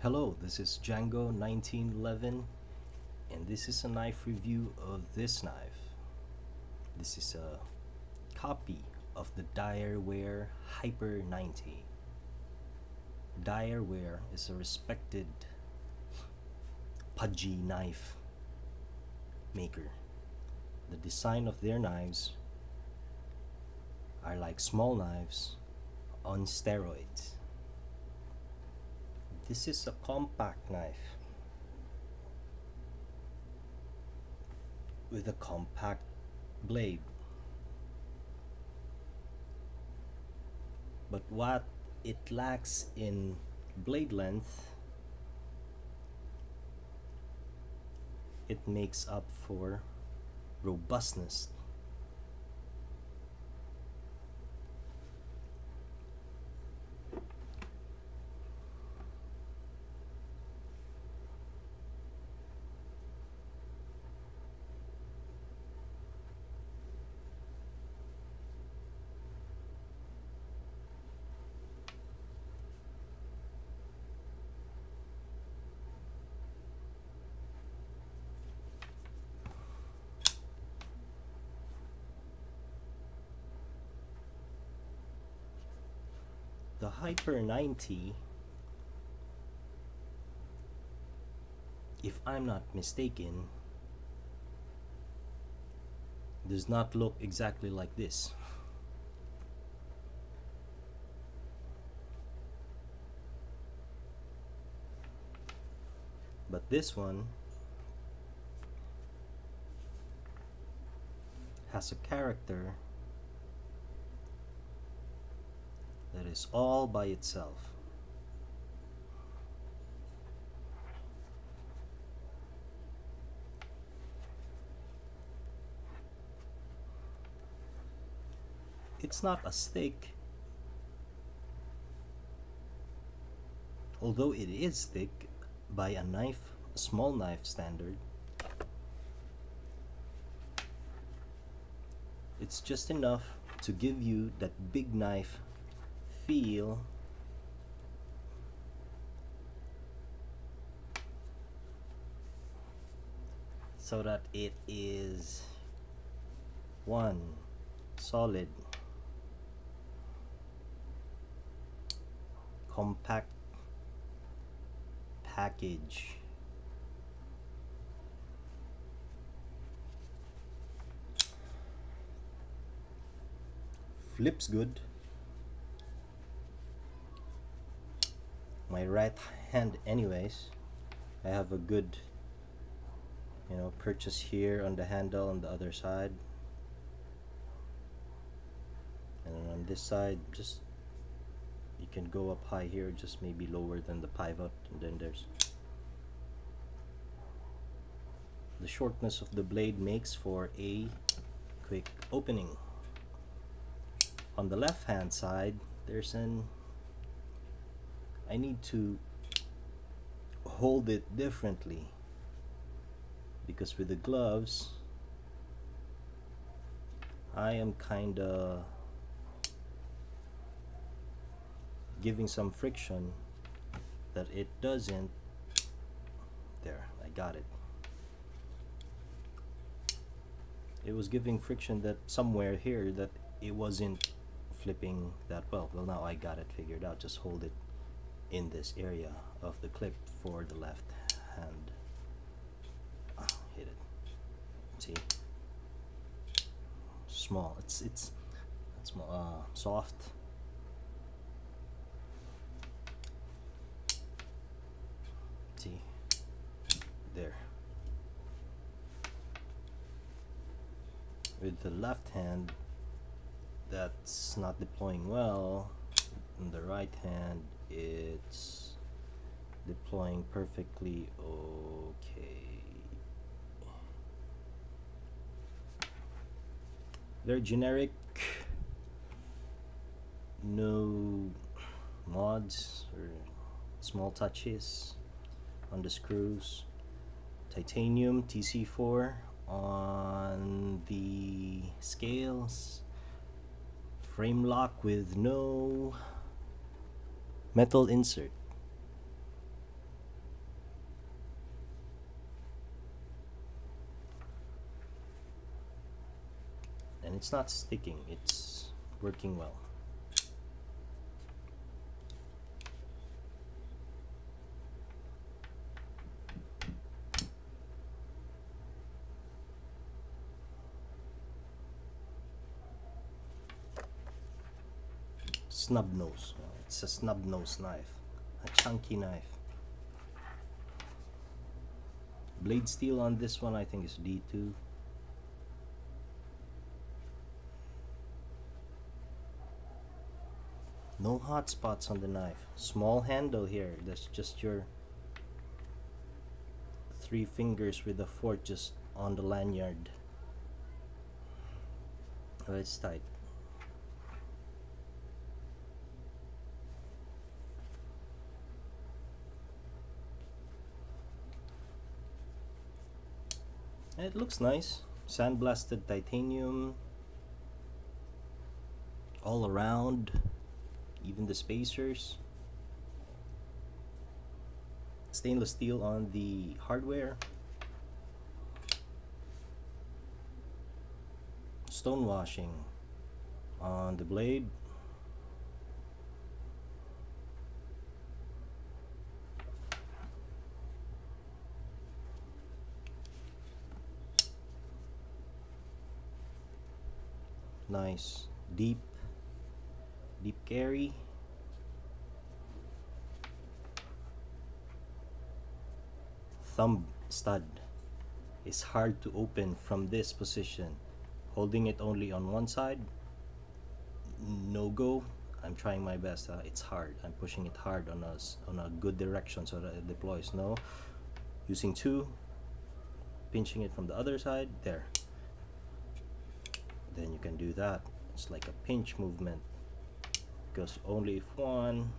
Hello, this is Django 1911 and this is a knife review of this knife. This is a copy of the Direware HYPER-90. Direware is a respected pudgy knife maker. The design of their knives are like small knives on steroids. This is a compact knife with a compact blade. But what it lacks in blade length, it makes up for robustness. The HYPER-90, if I'm not mistaken, does not look exactly like this. But this one has a character that is all by itself. It's not as thick, although it is thick by a small knife standard. It's just enough to give you that big knife feel, so that it is one solid compact package. Flips good. My right hand anyways, I have a good purchase here on the handle on the other side, and then on this side just you can go up high here, just maybe lower than the pivot, and then there's the shortness of the blade makes for a quick opening. On the left hand side there's I need to hold it differently, because with the gloves I am kinda giving some friction that it doesn't. There, I got it. It was giving friction that somewhere here that it wasn't flipping that well. Well, now I got it figured out. Just hold it in this area of the clip for the left hand. Hit it. See? Small. It's small. Soft. See? There. With the left hand, that's not deploying well. On the right hand, it's deploying perfectly okay. Very generic, no mods or small touches on the screws. Titanium TC4 on the scales. Frame lock with no metal insert. and it's not sticking, it's working well. Snub nose. It's a snub nose knife, a chunky knife. Blade steel on this one I think is D2. No hot spots on the knife. Small handle here. That's just your 3 fingers with the fork just on the lanyard. Oh, it's tight. It looks nice. Sandblasted titanium all around, even the spacers. Stainless steel on the hardware. Stone washing on the blade. Nice deep carry. Thumb stud is hard to open from this position. Holding it only on one side, no go. I'm trying my best. It's hard. I'm pushing it hard on a good direction so that it deploys. No, using 2, pinching it from the other side. There. Then you can do that. It's like a pinch movement, because only if one,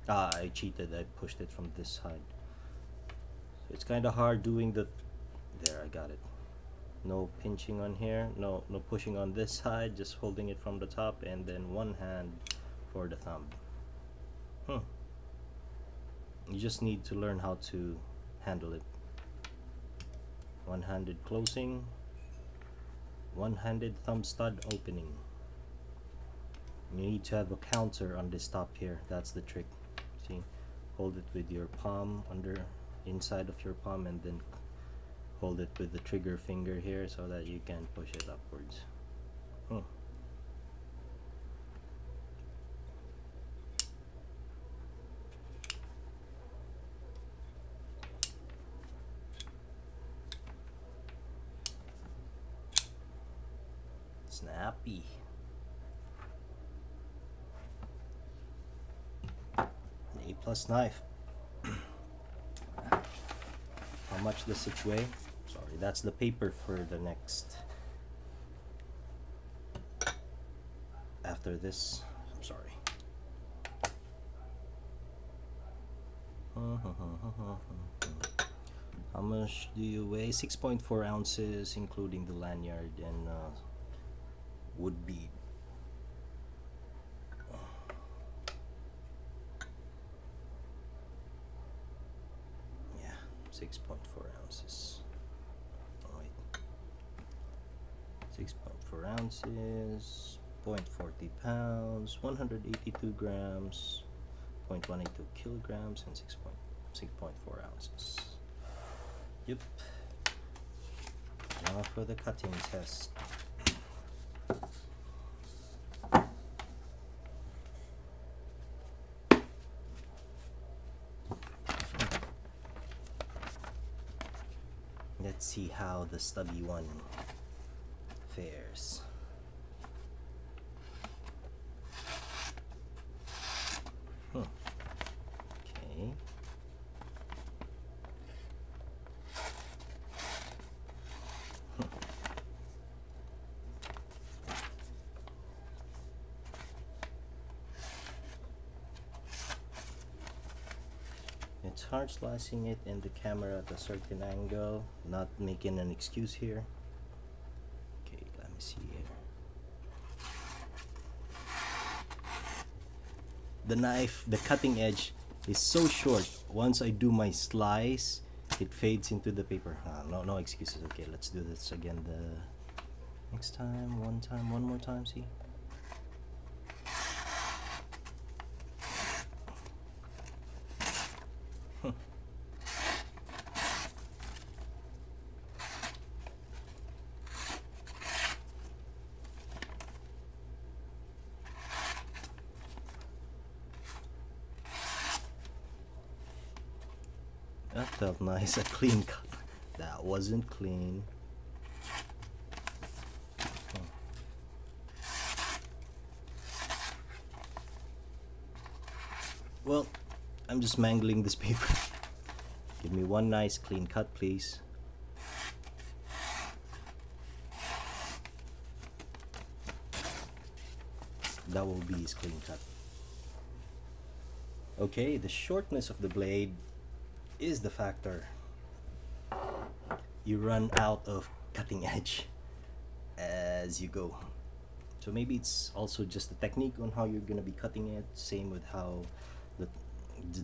I cheated, I pushed it from this side, so it's kind of hard doing the, there, I got it. No pinching on here, no pushing on this side, just holding it from the top, and then one hand for the thumb. You just need to learn how to handle it. One-handed closing, one-handed thumb stud opening. You need to have a counter on this top here. That's the trick. See, hold it with your palm inside of your palm, and then hold it with the trigger finger here so that you can push it upwards. Snappy. An A+ knife. How much does it weigh? Sorry, that's the paper for the next. After this, I'm sorry. How much do you weigh? 6.4 ounces, including the lanyard and wood bead. Yeah, 6.4 ounces. Oh, wait. 6.4 ounces, 0.40 pounds, 182 grams, 0.182 kilograms, and 6.4 ounces. Yep. Now for the cutting test. Let's see how the stubby one fares. Okay. It's hard slicing it in the camera at a certain angle, not making an excuse here. Okay, let me see here. The knife, the cutting edge is so short. Once I do my slice, it fades into the paper. No excuses. Okay, let's do this again. Next time, one more time, see? That felt nice, a clean cut. That wasn't clean. Well, I'm just mangling this paper. Give me one nice clean cut, please. That will be his clean cut. Okay, the shortness of the blade is the factor. You run out of cutting edge as you go. So maybe it's also just the technique on how you're gonna be cutting it. Same with how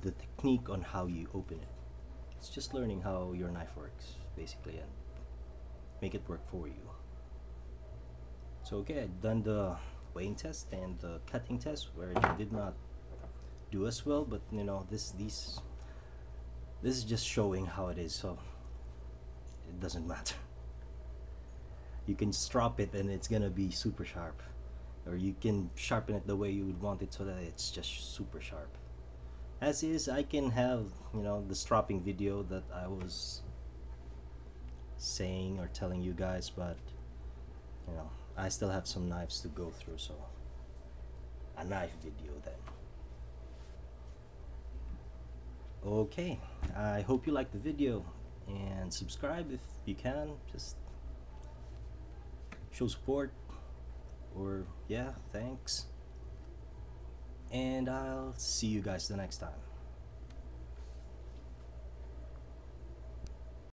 the technique on how you open it. It's just learning how your knife works, basically, and make it work for you. So okay, I've done the weighing test and the cutting test where it did not do as well, but you know, this is just showing how it is, so it doesn't matter. You can strop it and it's gonna be super sharp, or you can sharpen it the way you would want it so that it's just super sharp. As is, I can have, you know, the stropping video that I was saying or telling you guys, but you know, I still have some knives to go through, so a knife video then. Okay, I hope you liked the video, and subscribe if you can. Just show support, or yeah, thanks. And I'll see you guys the next time.